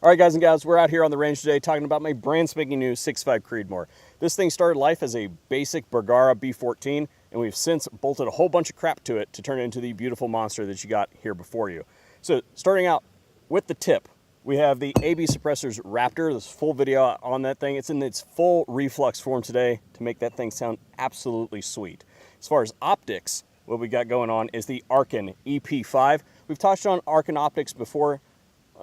All right, guys and gals, we're out here on the range today talking about my brand spanking new 6.5 Creedmoore. This thing started life as a basic Bergara B14, and we've since bolted a whole bunch of crap to it to turn it into the beautiful monster that you got here before you. So starting out with the tip, we have the AB Suppressor's Raptor. This full video on that thing. It's in its full reflux form today to make that thing sound absolutely sweet. As far as optics, what we got going on is the Arkin EP5. We've touched on Arkin optics before,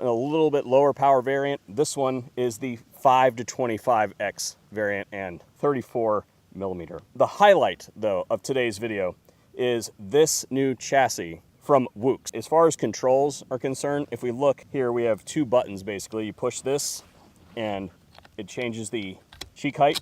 a little bit lower power variant. This one is the 5 to 25x variant and 34 millimeter. The highlight, though, of today's video is this new chassis from Woox. As far as controls are concerned, if we look here, we have two buttons basically. You push this and it changes the cheek height.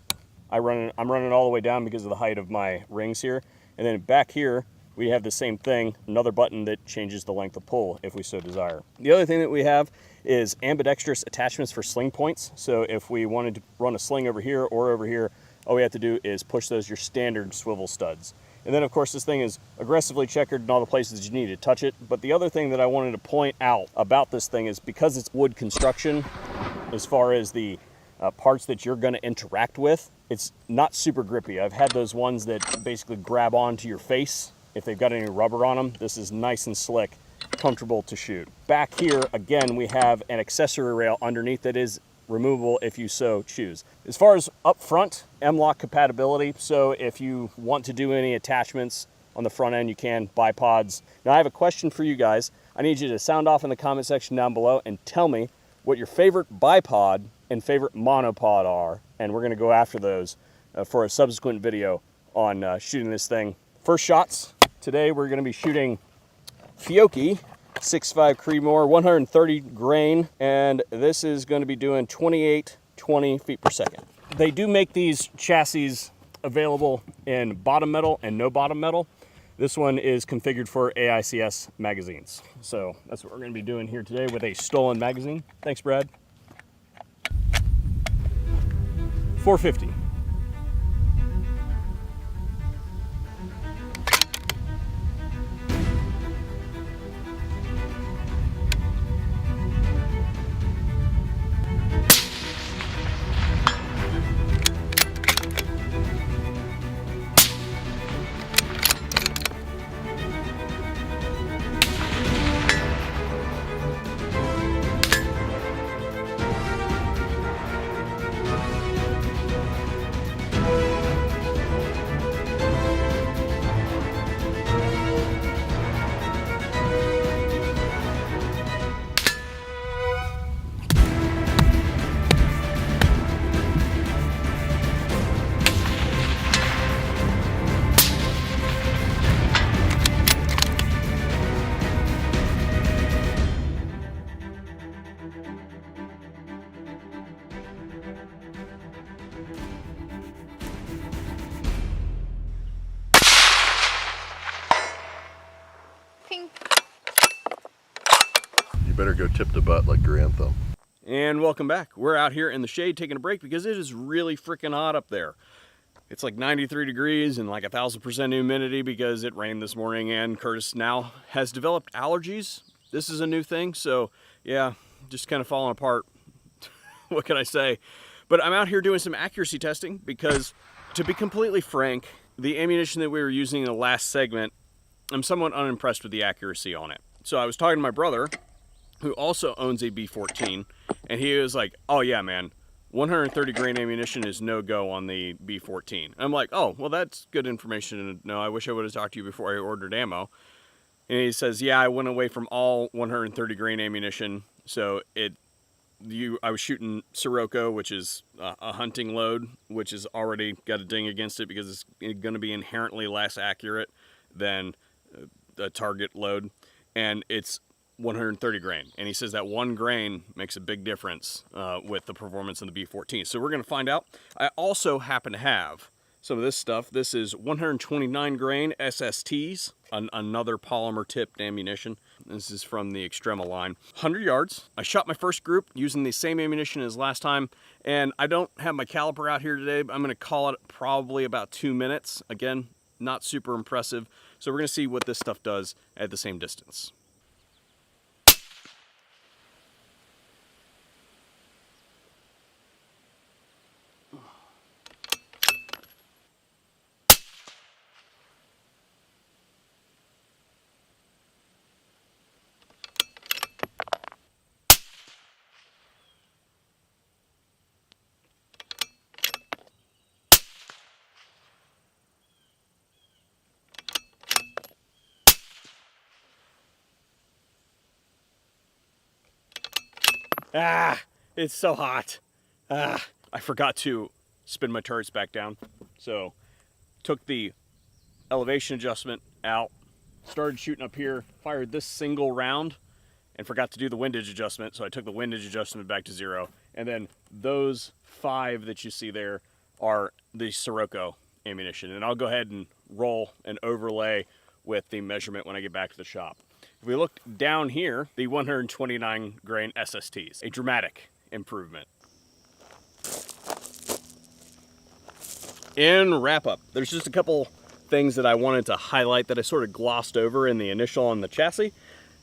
I'm running it all the way down because of the height of my rings here. And then back here, we have the same thing, another button that changes the length of pull if we so desire. The other thing that we have is ambidextrous attachments for sling points. So if we wanted to run a sling over here or over here, all we have to do is push those, your standard swivel studs. And then of course this thing is aggressively checkered in all the places that you need to touch it. But the other thing that I wanted to point out about this thing is because it's wood construction, as far as the parts that you're gonna interact with, it's not super grippy. I've had those ones that basically grab onto your face. If they've got any rubber on them, this is nice and slick, comfortable to shoot. Back here, again, we have an accessory rail underneath that is removable if you so choose. As far as up front, M-LOK compatibility, so if you want to do any attachments on the front end, you can, bipods. Now I have a question for you guys. I need you to sound off in the comment section down below and tell me what your favorite bipod and favorite monopod are, and we're gonna go after those for a subsequent video on shooting this thing. First shots. Today we're going to be shooting Fiocchi 6.5 Creedmoore 130 grain, and this is going to be doing 28-20 feet per second. They do make these chassis available in bottom metal and no bottom metal. This one is configured for AICS magazines. So that's what we're going to be doing here today with a stolen magazine. Thanks, Brad. 450. Better go tip the butt like your anthem. And welcome back. We're out here in the shade taking a break because it is really freaking hot up there. It's like 93 degrees and like 1,000% humidity because it rained this morning, and Curtis now has developed allergies. This is a new thing, so yeah, just kind of falling apart. What can I say? But I'm out here doing some accuracy testing because, to be completely frank, the ammunition that we were using in the last segment, I'm somewhat unimpressed with the accuracy on it. So I was talking to my brother, who also owns a B14, and he was like, oh yeah, man, 130 grain ammunition is no go on the B14. I'm like, oh, well, that's good information to know. I wish I would have talked to you before I ordered ammo. And he says, yeah, I went away from all 130 grain ammunition. So I was shooting Sirocco, which is a hunting load, which has already got a ding against it because it's going to be inherently less accurate than a target load. And it's 130 grain, and he says that 1 grain makes a big difference with the performance in the B14. So we're going to find out. I also happen to have some of this stuff. This is 129 grain SSTs, another polymer tipped ammunition. This is from the Extrema line. 100 yards. I shot my first group using the same ammunition as last time, and I don't have my caliper out here today, but I'm going to call it probably about 2 minutes. Again, not super impressive. So we're going to see what this stuff does at the same distance. It's so hot. I forgot to spin my turrets back down. So took the elevation adjustment out, started shooting up here, fired this single round, and forgot to do the windage adjustment. So I took the windage adjustment back to 0. And then those 5 that you see there are the Sirocco ammunition. And I'll go ahead and roll an overlay with the measurement when I get back to the shop. If we look down here, the 129 grain SSTs, a dramatic improvement. In wrap up, there's just a couple things that I wanted to highlight that I sort of glossed over in the initial on the chassis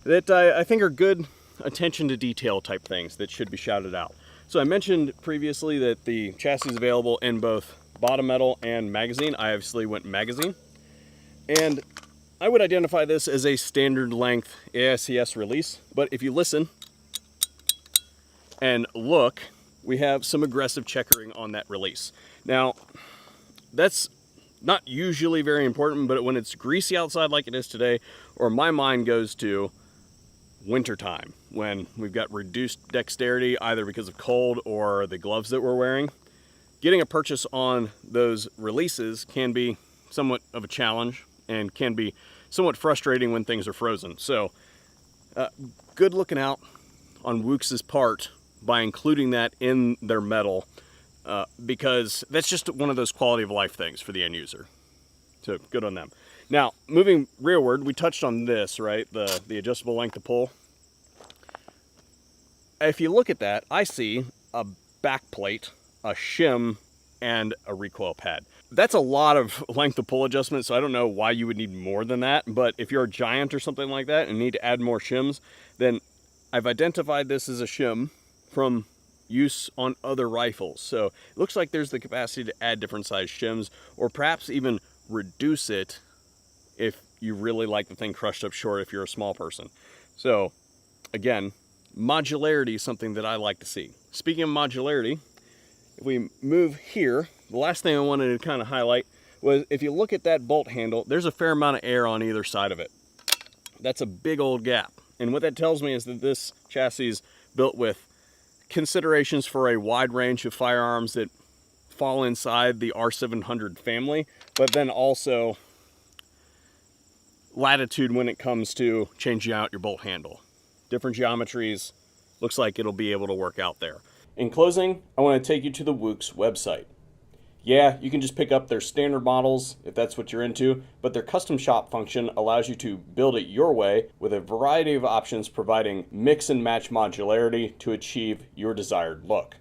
that I think are good attention to detail type things that should be shouted out. So I mentioned previously that the chassis is available in both bottom metal and magazine. I obviously went magazine. And I would identify this as a standard length AICS release, but if you listen and look, we have some aggressive checkering on that release. Now, that's not usually very important, but when it's greasy outside like it is today, or my mind goes to wintertime, when we've got reduced dexterity, either because of cold or the gloves that we're wearing, getting a purchase on those releases can be somewhat of a challenge and can be somewhat frustrating when things are frozen. So good looking out on Woox's part by including that in their metal, because that's just one of those quality of life things for the end user. So good on them. Now, moving rearward, we touched on this, right? The adjustable length of pull. If you look at that, I see a back plate, a shim, and a recoil pad. That's a lot of length of pull adjustment, so I don't know why you would need more than that, but if you're a giant or something like that and need to add more shims, then I've identified this as a shim from use on other rifles. So it looks like there's the capacity to add different size shims, or perhaps even reduce it if you really like the thing crushed up short if you're a small person. So again, modularity is something that I like to see. Speaking of modularity, if we move here, the last thing I wanted to kind of highlight was if you look at that bolt handle, there's a fair amount of air on either side of it. That's a big old gap. And what that tells me is that this chassis is built with considerations for a wide range of firearms that fall inside the R700 family, but then also latitude when it comes to changing out your bolt handle. Different geometries, looks like it'll be able to work out there. In closing, I want to take you to the Woox website. Yeah, you can just pick up their standard models if that's what you're into, but their custom shop function allows you to build it your way with a variety of options providing mix and match modularity to achieve your desired look.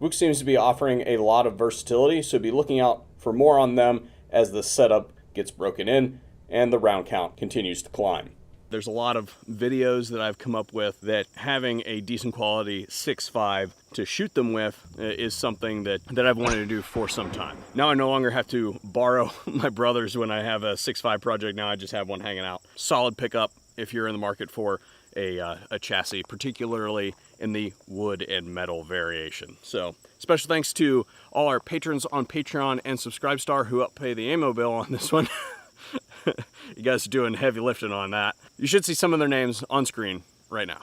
Woox seems to be offering a lot of versatility, so be looking out for more on them as the setup gets broken in and the round count continues to climb. There's a lot of videos that I've come up with that having a decent quality 6.5 to shoot them with is something that I've wanted to do for some time. Now I no longer have to borrow my brother's when I have a 6.5 project. Now I just have one hanging out. Solid pickup if you're in the market for a chassis, particularly in the wood and metal variation. So special thanks to all our patrons on Patreon and Subscribestar who helped pay the ammo bill on this one. You guys are doing heavy lifting on that. You should see some of their names on screen right now.